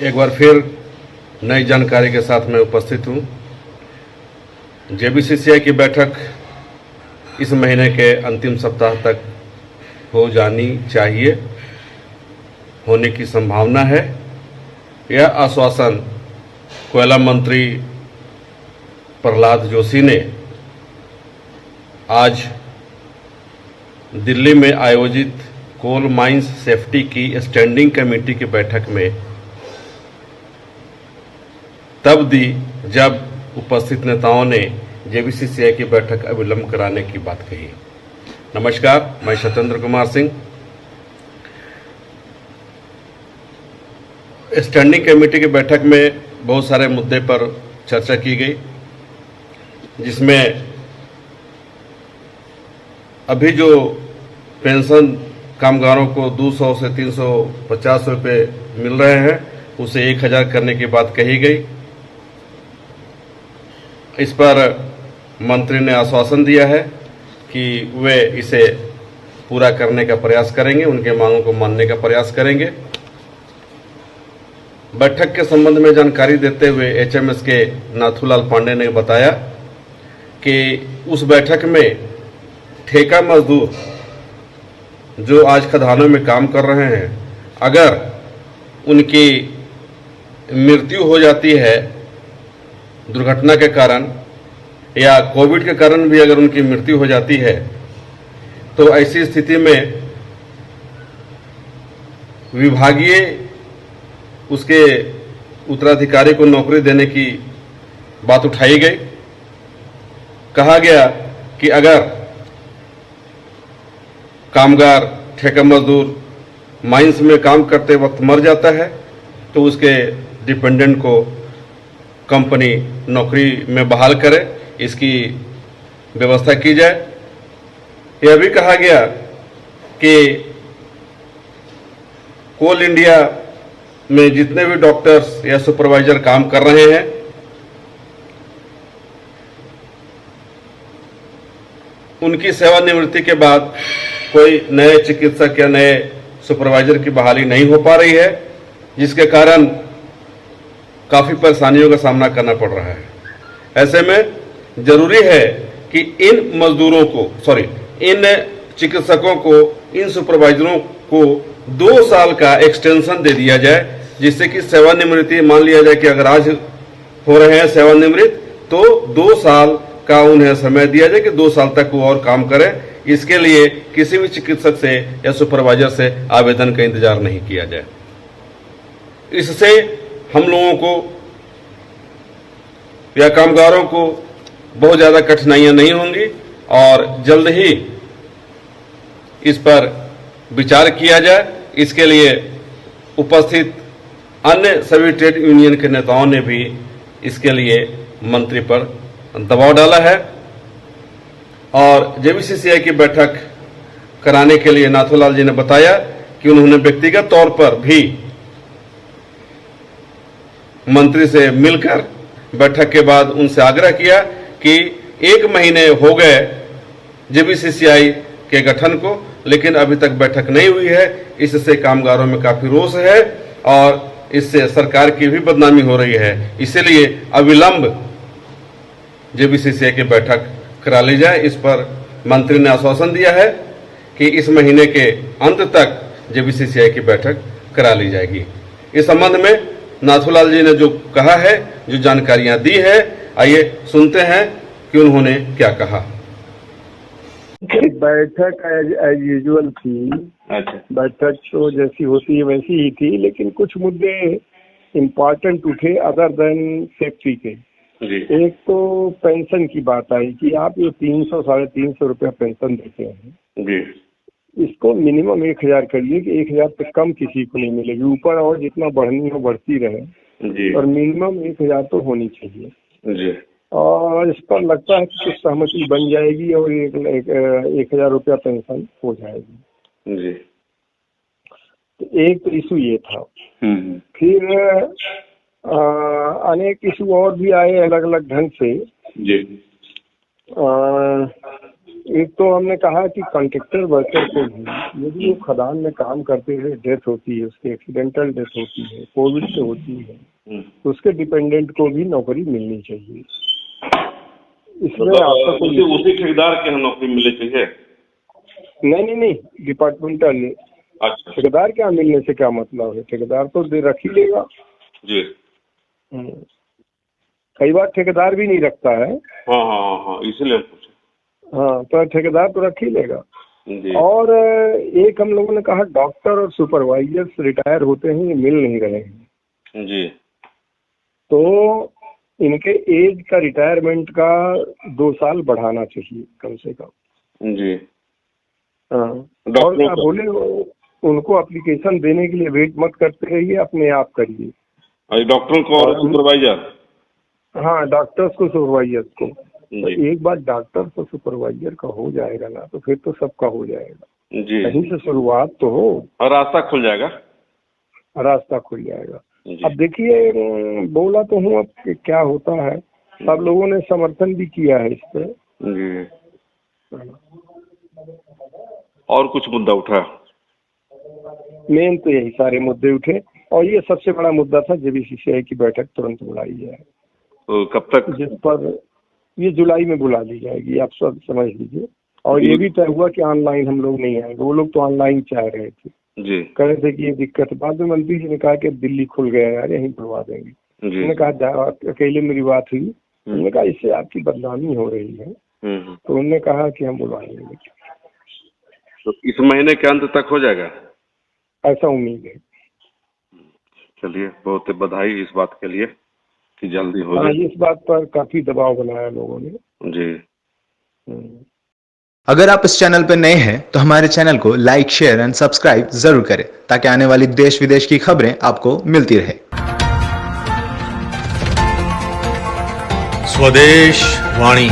एक बार फिर नई जानकारी के साथ मैं उपस्थित हूँ। जेबीसीसीआई की बैठक इस महीने के अंतिम सप्ताह तक हो जानी चाहिए, होने की संभावना है। यह आश्वासन कोयला मंत्री प्रहलाद जोशी ने आज दिल्ली में आयोजित कोल माइंस सेफ्टी की स्टैंडिंग कमेटी की बैठक में तब दी जब उपस्थित नेताओं ने जेबीसीसीआई की बैठक अविलंब कराने की बात कही। नमस्कार, मैं सत्येंद्र कुमार सिंह। स्टैंडिंग कमेटी की बैठक में बहुत सारे मुद्दे पर चर्चा की गई, जिसमें अभी जो पेंशन कामगारों को 200 से 350 रुपये मिल रहे हैं, उसे 1000 करने की बात कही गई। इस पर मंत्री ने आश्वासन दिया है कि वे इसे पूरा करने का प्रयास करेंगे, उनके मांगों को मानने का प्रयास करेंगे। बैठक के संबंध में जानकारी देते हुए एचएमएस के नाथूलाल पांडे ने बताया कि उस बैठक में ठेका मजदूर जो आज खदानों में काम कर रहे हैं, अगर उनकी मृत्यु हो जाती है दुर्घटना के कारण या कोविड के कारण भी अगर उनकी मृत्यु हो जाती है, तो ऐसी स्थिति में विभागीय उसके उत्तराधिकारी को नौकरी देने की बात उठाई गई। कहा गया कि अगर कामगार ठेका मजदूर माइंस में काम करते वक्त मर जाता है तो उसके डिपेंडेंट को कंपनी नौकरी में बहाल करे, इसकी व्यवस्था की जाए। यह भी कहा गया कि कोल इंडिया में जितने भी डॉक्टर्स या सुपरवाइजर काम कर रहे हैं, उनकी सेवानिवृत्ति के बाद कोई नए चिकित्सक या नए सुपरवाइजर की बहाली नहीं हो पा रही है, जिसके कारण काफ़ी परेशानियों का सामना करना पड़ रहा है। ऐसे में जरूरी है कि इन चिकित्सकों को, इन सुपरवाइजरों को 2 साल का एक्सटेंशन दे दिया जाए, जिससे कि सेवानिवृत्ति, मान लिया जाए कि अगर आज हो रहे हैं सेवानिवृत्त, तो 2 साल का उन्हें समय दिया जाए कि 2 साल तक वो और काम करें। इसके लिए किसी भी चिकित्सक से या सुपरवाइजर से आवेदन का इंतजार नहीं किया जाए। इससे हम लोगों को या कामगारों को बहुत ज़्यादा कठिनाइयां नहीं होंगी और जल्द ही इस पर विचार किया जाए। इसके लिए उपस्थित अन्य सभी ट्रेड यूनियन के नेताओं ने भी इसके लिए मंत्री पर दबाव डाला है और जेबीसीसीआई की बैठक कराने के लिए नाथूलाल जी ने बताया कि उन्होंने व्यक्तिगत तौर पर भी मंत्री से मिलकर बैठक के बाद उनसे आग्रह किया कि 1 महीने हो गए जेबीसीसीआई के गठन को, लेकिन अभी तक बैठक नहीं हुई है। इससे कामगारों में काफी रोष है और इससे सरकार की भी बदनामी हो रही है। इसीलिए अविलंब जेबीसीसीआई की बैठक करा ली जाए। इस पर मंत्री ने आश्वासन दिया है कि इस महीने के अंत तक जेबीसीसीआई की बैठक करा ली जाएगी। इस संबंध में नाथूलाल जी ने जो कहा है, जो जानकारियां दी है, आइए सुनते हैं कि उन्होंने क्या कहा। बैठक एज यूजुअल थी। अच्छा, बैठक तो जैसी होती है वैसी ही थी, लेकिन कुछ मुद्दे इम्पोर्टेंट उठे अदर देन सेफ्टी के। जी। एक तो पेंशन की बात आई कि आप ये 300 साढ़े 300 रुपया पेंशन देते हैं, जी, इसको मिनिमम 1000 करिए कि 1000 से कम किसी को नहीं मिलेगी। ऊपर और जितना बढ़नी हो बढ़ती रहे, जी, और मिनिमम 1000 तो होनी चाहिए। जी, और इस पर लगता है कि कुछ सहमति बन जाएगी और 1000 रुपया पेंशन हो जाएगी। जी। तो एक तो इशू ये था। हम्म। फिर अनेक इशू और भी आए अलग अलग ढंग से। जी। एक तो हमने कहा कि कॉन्ट्रैक्टर वर्कर को भी यदि वो खदान में काम करते हुए डेथ होती है, उसकी एक्सीडेंटल डेथ होती है, कोविड से होती है, तो उसके डिपेंडेंट को भी नौकरी मिलनी चाहिए। इसमें आपका कोई उसी ठेकेदार के यहाँ नौकरी मिलनी चाहिए? नहीं, डिपार्टमेंटल। अच्छा, ठेकेदार क्या मिलने से क्या मतलब है, ठेकेदार तो दे रख ही लेगा। जी। कई बार ठेकेदार भी नहीं रखता है। हाँ, इसीलिए हम पूछे। हाँ, तो ठेकेदार तो रख ही लेगा। जी। और एक हम लोगों ने कहा डॉक्टर और सुपरवाइजर्स रिटायर होते हैं, ये मिल नहीं रहे हैं जी। तो इनके एज का रिटायरमेंट का 2 साल बढ़ाना चाहिए कम से कम। जी। हाँ, और क्या बोले, उनको एप्लीकेशन देने के लिए वेट मत करते रहिए, अपने आप करिए। डॉक्टर को और सुपरवाइजर? हाँ, डॉक्टर्स को, सुपरवाइजर्स को। तो जी। एक बार डॉक्टर तो सुपरवाइजर का हो जाएगा ना, तो फिर तो सबका हो जाएगा। जी। कहीं से शुरुआत तो हो और रास्ता खुल जाएगा। रास्ता खुल जाएगा। जी। अब देखिए, बोला तो हूँ, अब क्या होता है। सब लोगों ने समर्थन भी किया है इस पे। जी। और कुछ मुद्दा उठा? मेन तो यही सारे मुद्दे उठे, और ये सबसे बड़ा मुद्दा था JBCCI की बैठक तुरंत बुलाई जाए। तो कब तक? जिस पर ये जुलाई में बुला ली जाएगी, आप सब समझ लीजिए। और ये भी तय हुआ कि ऑनलाइन हम लोग नहीं आएंगे, वो लोग तो ऑनलाइन चाह रहे थे जी। कह रहे थे कि ये दिक्कत। बाद में मंत्री जी ने कहा कि दिल्ली खुल गया यार, यहीं बुलवा देंगे। उन्होंने कहा अकेले मेरी बात हुई, उन्होंने कहा इससे आपकी बदनामी हो रही है, तो उन्होंने कहा कि हम बुलवाएंगे। तो इस महीने के अंत तक हो जाएगा, ऐसा उम्मीद है। चलिए, बहुत बधाई इस बात के लिए कि जल्दी हो हाँ, जाए। इस बात पर काफी दबाव बनाया लोगों ने। जी। अगर आप इस चैनल पर नए हैं तो हमारे चैनल को लाइक, शेयर एंड सब्सक्राइब जरूर करें ताकि आने वाली देश विदेश की खबरें आपको मिलती रहे। स्वदेश वाणी।